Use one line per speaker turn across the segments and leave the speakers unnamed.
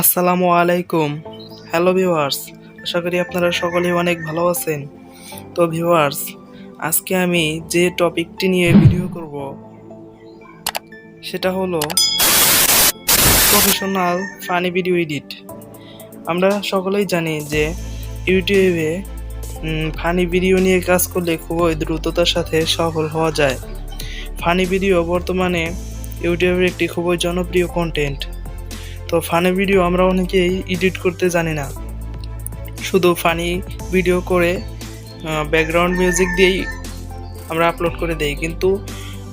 আসসালামু আলাইকুম। Hello viewers, আশা করি আপনারা সকলেই অনেক ভালো আছেন। তো ভিউয়ার্স, আজকে আমি যে টপিকটি নিয়ে ভিডিও করব সেটা হলো প্রফেশনাল ফানি ভিডিও এডিট। আমরা সকলেই জানি যে ইউটিউবে ফানি ভিডিও নিয়ে কাজ করলে খুবই দ্রুততার সাথে সফল হওয়া যায়। ফানি ভিডিও বর্তমানে ইউটিউবের একটি খুবই জনপ্রিয় কন্টেন্ট। তো ফানি ভিডিও আমরা অনেকেই এডিট করতে জানি না, শুধু ফানি ভিডিও করে ব্যাকগ্রাউন্ড মিউজিক দিয়েই আমরা আপলোড করে দেই। কিন্তু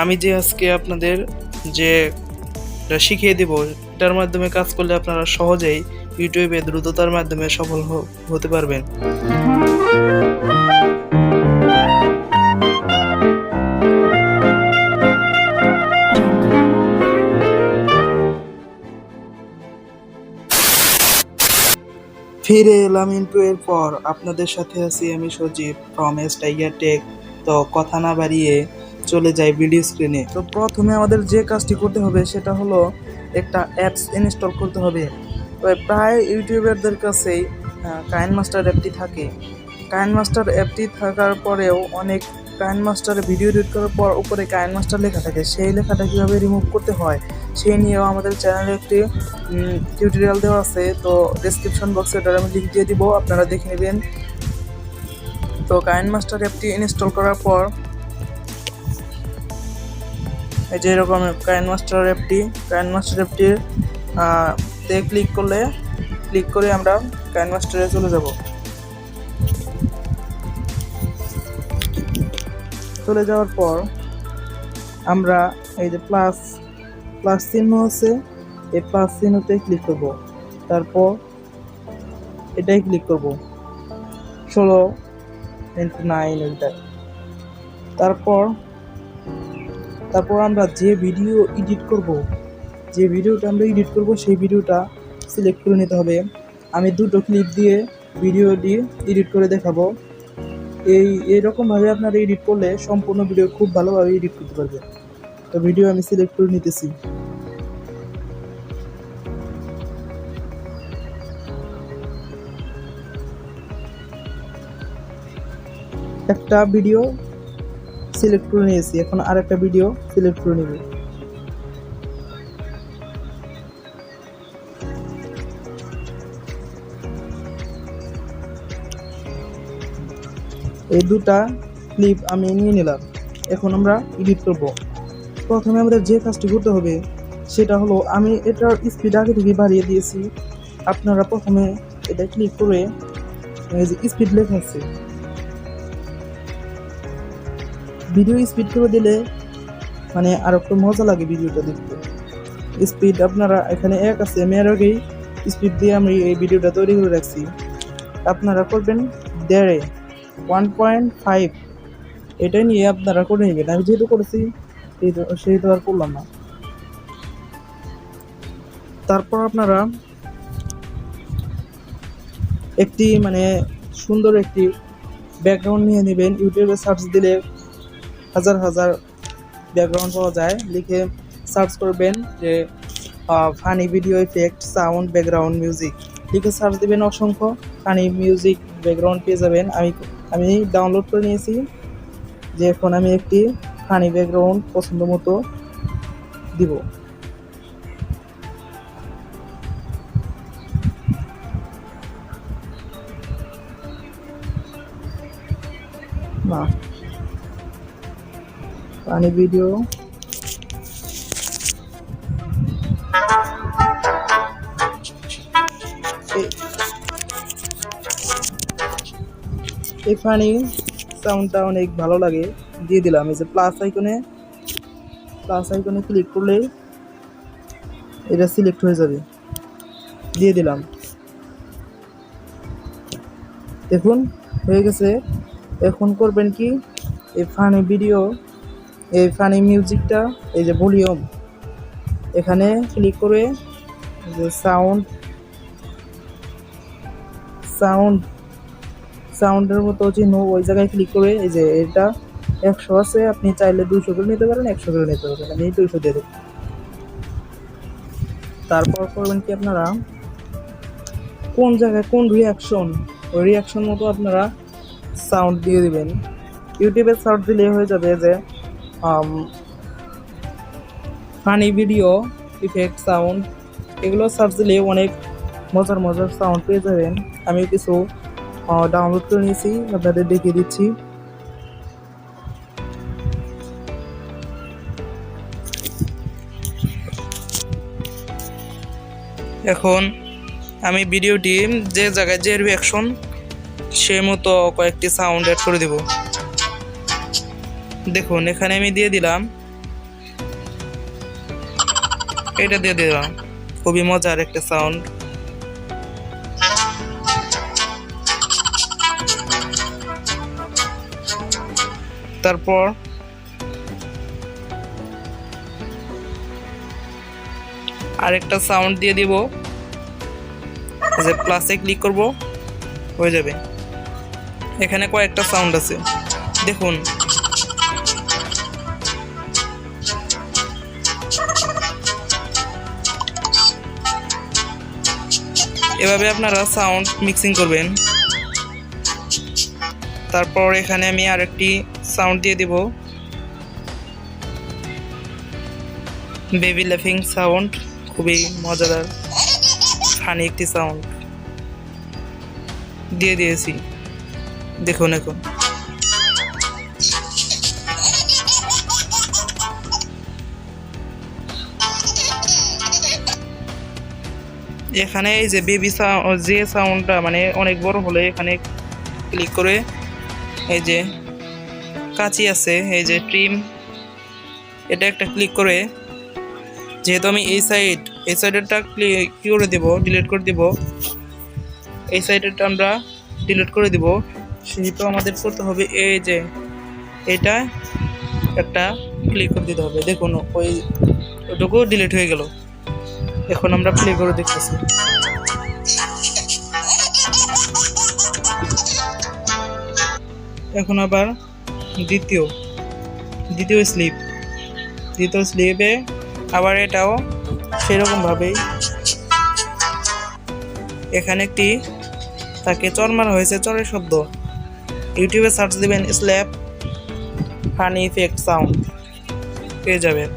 আমি যে আজকে আপনাদের যে শিখিয়ে দেব, এটার মাধ্যমে কাজ করলে আপনারা সহজেই ইউটিউবে দ্রুততার মাধ্যমে সফল হতে পারবেন। ফিরে এলাম ইন্টু এর পর। আপনাদের সাথে আছি আমি সজীব ফ্রম টাইগার টেক। তো কথা না বাড়িয়ে চলে যাই ভিডিও স্ক্রিনে। তো প্রথমে আমাদের যে কাজটি করতে হবে সেটা হলো একটা অ্যাপস ইনস্টল করতে হবে। তো প্রায় ইউটিউবারদের কাছেই কাইনমাস্টার অ্যাপটি থাকে। কাইনমাস্টার অ্যাপটি থাকার পরেও অনেক কাইনমাস্টারে ভিডিও এডিট করার পর উপরে কাইনমাস্টার লেখা থাকে, সেই লেখাটা কীভাবে রিমুভ করতে হয় সেই নিয়েও আমাদের চ্যানেলে একটি টিউটোরিয়াল দেওয়া আছে। তো ডেসক্রিপশন বক্সে ওটার আমি লিঙ্ক দিয়ে দিব, আপনারা দেখে নেবেন। তো কাইনমাস্টার অ্যাপটি ইনস্টল করার পর এই যে এরকম কাইনমাস্টার অ্যাপটির তে ক্লিক করে আমরা কাইনমাস্টারে চলে যাব। চলে যাওয়ার পর আমরা এই যে প্লাস চিহ্ন আছে, এই প্লাস চিহ্নতে ক্লিক করব। তারপর এটাই ক্লিক করব 16:9 এটা। তারপর আমরা যে ভিডিওটা আমরা এডিট করব সেই ভিডিওটা সিলেক্ট করে নিতে হবে। আমি দুটো ক্লিপ দিয়ে ভিডিওটি এডিট করে দেখাবো। এইরকমভাবে আপনারা এডিট করলে সম্পূর্ণ ভিডিও খুব ভালোভাবে এডিট করতে পারবেন। তো ভিডিও আমি সিলেক্ট করে নিতেছি। একটা ভিডিও সিলেক্ট করে নিয়েছি, এখন আরেকটা ভিডিও সিলেক্ট করে নেব। এই দুটা ক্লিপ আমি নিয়ে নিলাম। এখন আমরা এডিট করব। প্রথমে আমাদের যে কাজটি করতে হবে সেটা হলো, আমি এটার স্পিড আগে থেকে বাড়িয়ে দিয়েছি। আপনারা প্রথমে এটা ক্লিক করে যে স্পিড লেখা আছে, ভিডিও স্পিড করে দিলে মানে আর একটু মজা লাগে ভিডিওটা দেখতে। স্পিড আপনারা এখানে 1 আছে, আমি এর আগেই স্পিড দিয়ে আমি এই ভিডিওটা তৈরি করে রাখছি। আপনারা করবেন 1.5, এটা নিয়ে আপনারা করে নেবেন। আমি যেহেতু করেছি সেহেতু আর করলাম না। তারপর আপনারা একটি সুন্দর একটি ব্যাকগ্রাউন্ড নিয়ে নেবেন। ইউটিউবে সার্চ দিলে হাজার ব্যাকগ্রাউন্ড পাওয়া যায়। লিখে সার্চ করবেন যে funny video effect sound background music, লিখে সার্চ দিবেন, অসংখ্য ফানি মিউজিক ব্যাকগ্রাউন্ড পেয়ে যাবেন। আমি ডাউনলোড করে নিয়েছি, যে এখন আমি একটি ফানি ব্যাকগ্রাউন্ড পছন্দ মতো দিব। না ফানি ভিডিও এই ফানি সাউন্ডটা অনেক ভালো লাগে, দিয়ে দিলাম। এই যে প্লাস আইকনে ক্লিক করলেই এটা সিলেক্ট হয়ে যাবে, দিয়ে দিলাম। দেখুন হয়ে গেছে। এখন করবেন কি, এই ফানি মিউজিকটা এই যে ভলিউম, এখানে ক্লিক করে যে সাউন্ডের মতো চিহ্ন ওই জায়গায় ক্লিক করে এই যে এটা 100 আছে, আপনি চাইলে 200 করে নিতে পারেন, 100 করে নিতে পারেন। আমি 200 দিয়ে দেব। তারপর করবেন কি, আপনারা কোন জায়গায় কোন রিয়াকশন, ওই রিয়াকশন মতো আপনারা সাউন্ড দিয়ে দিবেন। ইউটিউবে সার্চ দিলে হয়ে যাবে যে ফানি ভিডিও ইফেক্ট সাউন্ড, এগুলো সার্চ দিলে অনেক মজার মজার সাউন্ড পেয়ে যাবেন। আমি কিছু ডাউনলোড করে নিয়েছি, আপনাদের দেখিয়ে দিচ্ছি। এখন আমি ভিডিওটি যে জায়গায় যে রিয়াকশন সে মতো কয়েকটি সাউন্ড অ্যাড করে দেব। দেখুন এখানে আমি দিয়ে দিলাম, এটা দিয়ে দিলাম, খুবই মজার একটা সাউন্ড। তারপর আরেকটা সাউন্ড দিয়ে দিব, যে প্লাসে ক্লিক করব হয়ে যাবে। এখানে কয়েকটা সাউন্ড আছে, দেখুন এভাবে আপনারা সাউন্ড মিক্সিং করবেন। তারপর এখানে আমি আরেকটি সাউন্ড দিয়ে দিব, বেবি লাফিং সাউন্ড, খুবই মজাদার ফানি একটি সাউন্ড দিয়ে দিয়েছি। দেখুন এখন এখানে এই যে বেবি সাউন্ড, যে সাউন্ডটা মানে অনেক বড় হলে এখানে ক্লিক করে এই যে কাঁচি আছে, এই যে ট্রিম, এটা একটা ক্লিক করে, যেহেতু আমি এই সাইডেরটা ক্লিক করে দেব, ডিলিট করে দেব, এই সাইডেরটা আমরা ডিলিট করে দেব, সেহেতু আমাদের করতে হবে এই যে এটা একটা ক্লিক করে দিতে হবে। দেখুন ওইটুকু ডিলিট হয়ে গেল। এখন আমরা প্লে করে দেখতেছি। এখন আবার দ্বিতীয় স্লিপে আবার এটাও সেরকম ভাবেই এখানে একটি তাকে চর মারা হয়েছে, চরের শব্দ। ইউটিউবে সার্চ দিবেন স্ল্যাপ ফানি ইফেক্ট সাউন্ড, পেয়ে যাবেন।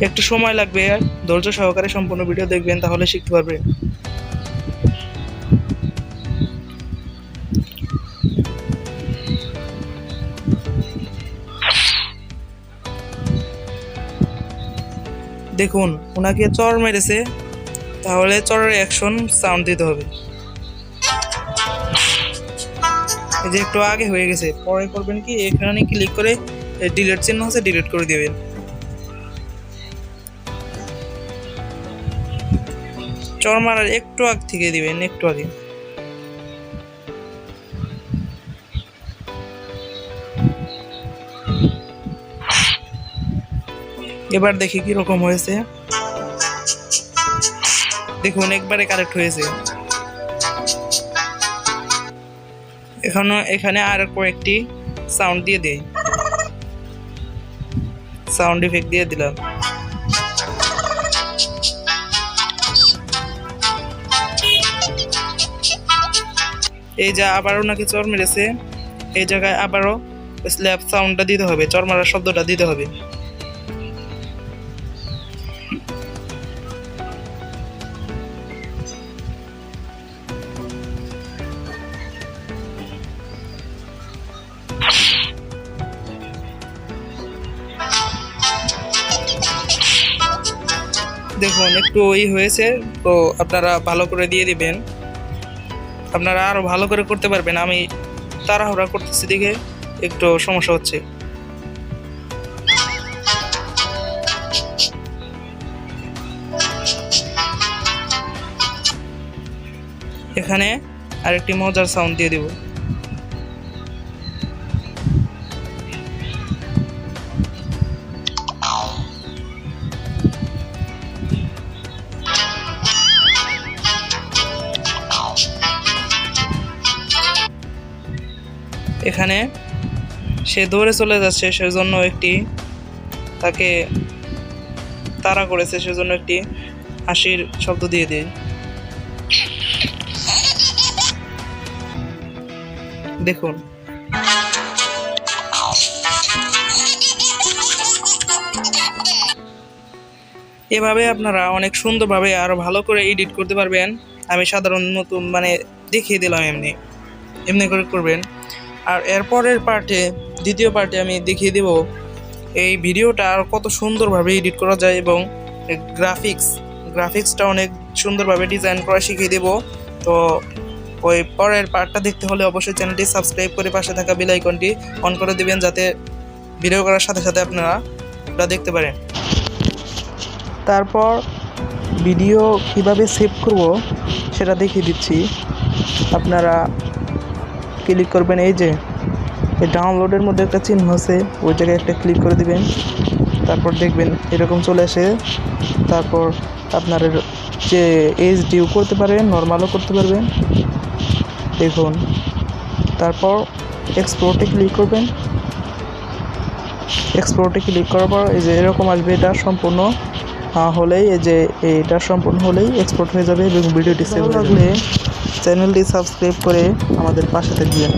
একটু সময় লাগবে, ধৈর্য সহকারে সম্পূর্ণ ভিডিও দেখবেন, তাহলে শিখতে পারবেন। দেখুন ওনাকে চর মেরেছে, তাহলে চরের অ্যাকশন সাউন্ড দিতে হবে। এই যে একটু আগে হয়ে গেছে, পরে করবেন কি এখানে ক্লিক করে ডিলিট চিহ্ন আছে, ডিলিট করে দিবেন। চর মারার একটু আগে থেকে দিবেন, একটু আগে। এবার দেখি কি রকম হয়েছে। দেখুন একবারে কারেক্ট হয়েছে। এখানে আর কয়েকটি সাউন্ড দিয়ে দেই, সাউন্ড ইফেক্ট দিয়ে দিলাম। এই যে আবারও নাকি চর মেরেছে, এই জায়গায় আবারও স্ল্যাপ সাউন্ডটা দিতে হবে, চর মারার শব্দটা দিতে হবে। দেখুন একটু ওই হয়েছে, তো আপনারা ভালো করে দিয়ে দিবেন, আপনারা আরো ভালো করে করতে পারবেন। আমি তাড়াহুড়া করতেছি দেখে একটু সমস্যা হচ্ছে। এখানে আরেকটি মজার সাউন্ড দিয়ে দিব। এখানে সে দৌড়ে চলে যাচ্ছে, সেজন্য একটি তাকে তাড়া করেছে, সেজন্য একটি হাসির শব্দ দিয়ে দিই। দেখুন এভাবে আপনারা অনেক সুন্দরভাবে আরো ভালো করে এডিট করতে পারবেন। আমি সাধারণ নতুন মানে দেখিয়ে দিলাম, এমনি এমনি করে করবেন। আর এরপরের পার্টে, দ্বিতীয় পার্টে আমি দেখিয়ে দেব এই ভিডিওটা আর কত সুন্দরভাবে এডিট করা যায় এবং গ্রাফিক্সটা অনেক সুন্দরভাবে ডিজাইন করা শিখিয়ে দেব। তো ওই পরের পার্টটা দেখতে হলে অবশ্যই চ্যানেলটি সাবস্ক্রাইব করে পাশে থাকা বেল আইকনটি অন করে দিবেন, যাতে ভিডিও করার সাথে সাথে আপনারা ওটা দেখতে পারেন। তারপর ভিডিও কিভাবে সেভ করব সেটা দেখিয়ে দিচ্ছি। আপনারা ক্লিক করবেন, এই যে এই ডাউনলোডের মধ্যে একটা চিহ্ন আছে, ওই জায়গায় একটা ক্লিক করে দিবেন। তারপর দেখবেন এরকম চলে আসে। তারপর আপনার যে এইচডিও করতে পারবেন, নর্মালও করতে পারবেন, দেখুন। তারপর এক্সপোর্টে ক্লিক করবেন। এক্সপোর্টে ক্লিক করার পর এই যে এরকম আসবে, এটা সম্পূর্ণ হলেই, এই যে এটা সম্পূর্ণ হলেই এক্সপোর্ট হয়ে যাবে এবং ভিডিওটি সেভ হয়ে যাবে। চ্যানেলটি সাবস্ক্রাইব করে আমাদের পাশে থাকবেন।